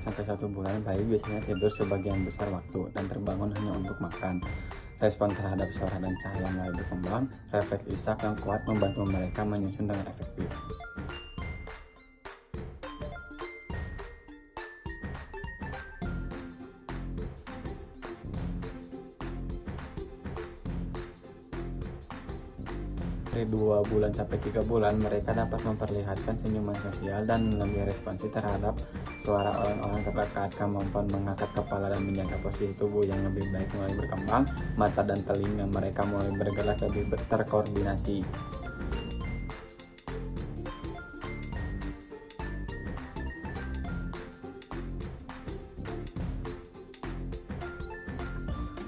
sampai 1 bulan, bayi biasanya tidur sebagian besar waktu dan terbangun hanya untuk makan. Respon terhadap suara dan cahaya mulai berkembang, refleks isaf yang kuat membantu mereka menyusun dengan efektif. Dari 2 bulan sampai 3 bulan, mereka dapat memperlihatkan senyuman sosial dan lebih responsif terhadap suara orang-orang terdekat. Kemampuan mengangkat kepala dan menjaga posisi tubuh yang lebih baik mulai berkembang. Mata dan telinga mereka mulai bergerak lebih terkoordinasi.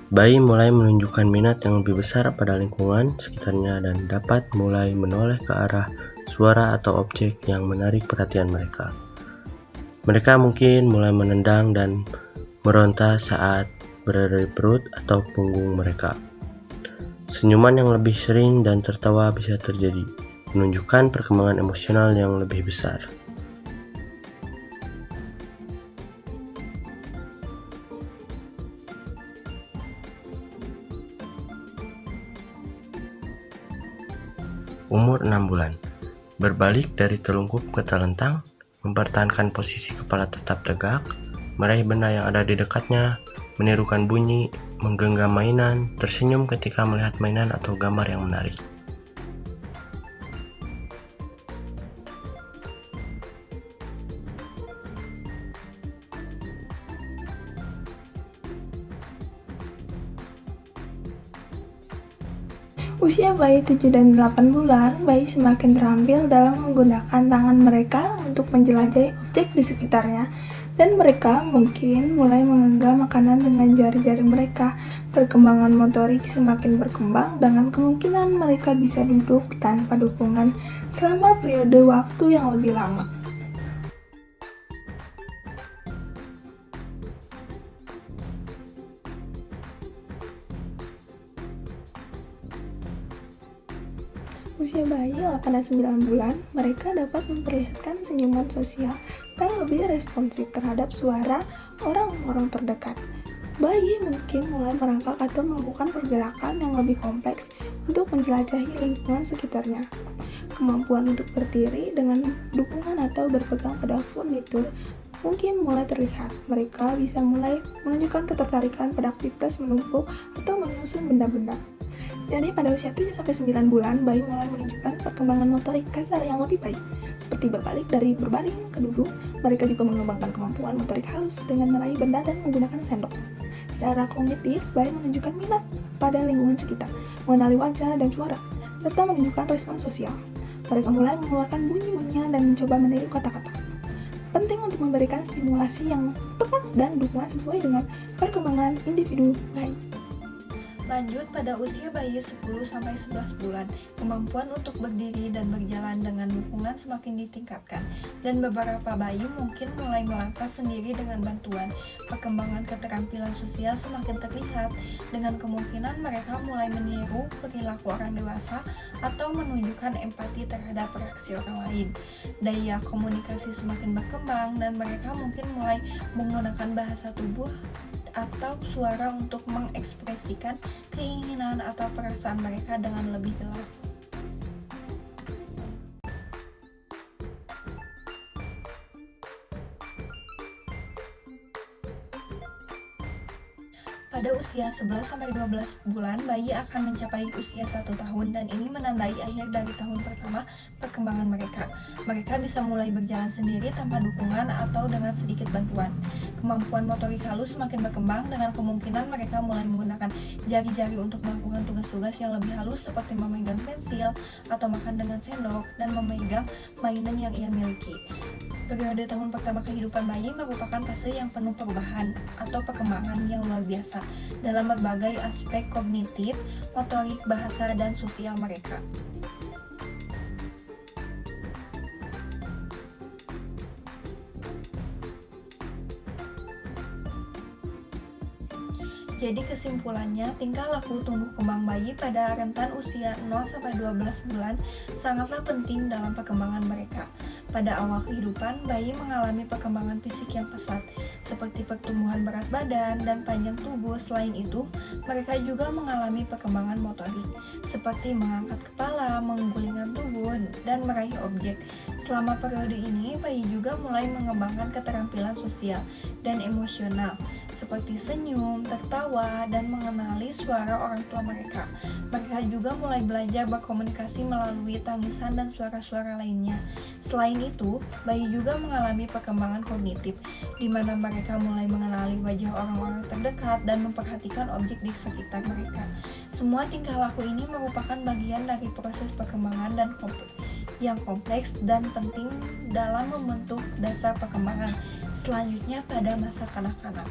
Bayi mulai menunjukkan minat yang lebih besar pada lingkungan sekitarnya dan dapat mulai menoleh ke arah suara atau objek yang menarik perhatian mereka. Mereka mungkin mulai menendang dan meronta saat berada di perut atau punggung mereka. Senyuman yang lebih sering dan tertawa bisa terjadi, menunjukkan perkembangan emosional yang lebih besar. Umur 6 bulan. Berbalik dari telungkup ke telentang, mempertahankan posisi kepala tetap tegak, meraih benda yang ada di dekatnya, menirukan bunyi, menggenggam mainan, tersenyum ketika melihat mainan atau gambar yang menarik. Usia bayi 7 dan 8 bulan, bayi semakin terampil dalam menggunakan tangan mereka untuk menjelajahi objek di sekitarnya, dan mereka mungkin mulai menggenggam makanan dengan jari-jari mereka. Perkembangan motorik semakin berkembang dengan kemungkinan mereka bisa duduk tanpa dukungan selama periode waktu yang lebih lama. Usia bayi 8 dan 9 bulan, mereka dapat memperlihatkan senyuman sosial dan lebih responsif terhadap suara orang-orang terdekat. Bayi mungkin mulai merangkak atau melakukan pergerakan yang lebih kompleks untuk menjelajahi lingkungan sekitarnya. Kemampuan untuk berdiri dengan dukungan atau berpegang pada furnitur mungkin mulai terlihat. Mereka bisa mulai menunjukkan ketertarikan pada aktivitas menumpuk atau menyusun benda-benda. Jadi pada usia 7-9 bulan, bayi mulai menunjukkan perkembangan motorik kasar yang lebih baik, seperti berbalik dari berbaring ke duduk. Mereka juga mengembangkan kemampuan motorik halus dengan meraih benda dan menggunakan sendok. Secara kognitif, bayi menunjukkan minat pada lingkungan sekitar, mengenali wajah dan suara, serta menunjukkan respon sosial. Mereka mulai mengeluarkan bunyi-bunyian dan mencoba meniru kata-kata. Penting untuk memberikan stimulasi yang tepat dan dukungan sesuai dengan perkembangan individu bayi. Lanjut, pada usia bayi 10-11 bulan, kemampuan untuk berdiri dan berjalan dengan dukungan semakin ditingkatkan, dan beberapa bayi mungkin mulai melangkah sendiri dengan bantuan. Perkembangan keterampilan sosial semakin terlihat, dengan kemungkinan mereka mulai meniru perilaku orang dewasa atau menunjukkan empati terhadap reaksi orang lain. Daya komunikasi semakin berkembang, dan mereka mungkin mulai menggunakan bahasa tubuh atau suara untuk mengekspresikan keinginan atau perasaan mereka dengan lebih jelas. Pada usia 11-12 bulan, bayi akan mencapai usia 1 tahun, dan ini menandai akhir dari tahun pertama perkembangan mereka. Mereka bisa mulai berjalan sendiri tanpa dukungan atau dengan sedikit bantuan. Kemampuan motorik halus semakin berkembang, dengan kemungkinan mereka mulai menggunakan jari-jari untuk melakukan tugas-tugas yang lebih halus seperti memegang pensil atau makan dengan sendok dan memegang mainan yang ia miliki. Periode tahun pertama kehidupan bayi merupakan fase yang penuh perubahan atau perkembangan yang luar biasa dalam berbagai aspek kognitif, motorik, bahasa, dan sosial mereka. Jadi kesimpulannya, tingkah laku tumbuh kembang bayi pada rentan usia 0-12 bulan sangatlah penting dalam perkembangan mereka. Pada awal kehidupan, bayi mengalami perkembangan fisik yang pesat, seperti pertumbuhan berat badan dan panjang tubuh. Selain itu, mereka juga mengalami perkembangan motorik, seperti mengangkat kepala, menggulingkan tubuh, dan meraih objek. Selama periode ini, bayi juga mulai mengembangkan keterampilan sosial dan emosional, seperti senyum, tertawa, dan mengenali suara orang tua mereka. Mereka juga mulai belajar berkomunikasi melalui tangisan dan suara-suara lainnya. Selain itu, bayi juga mengalami perkembangan kognitif, di mana mereka mulai mengenali wajah orang-orang terdekat dan memperhatikan objek di sekitar mereka. Semua tingkah laku ini merupakan bagian dari proses perkembangan yang kompleks dan penting dalam membentuk dasar perkembangan selanjutnya pada masa kanak-kanak.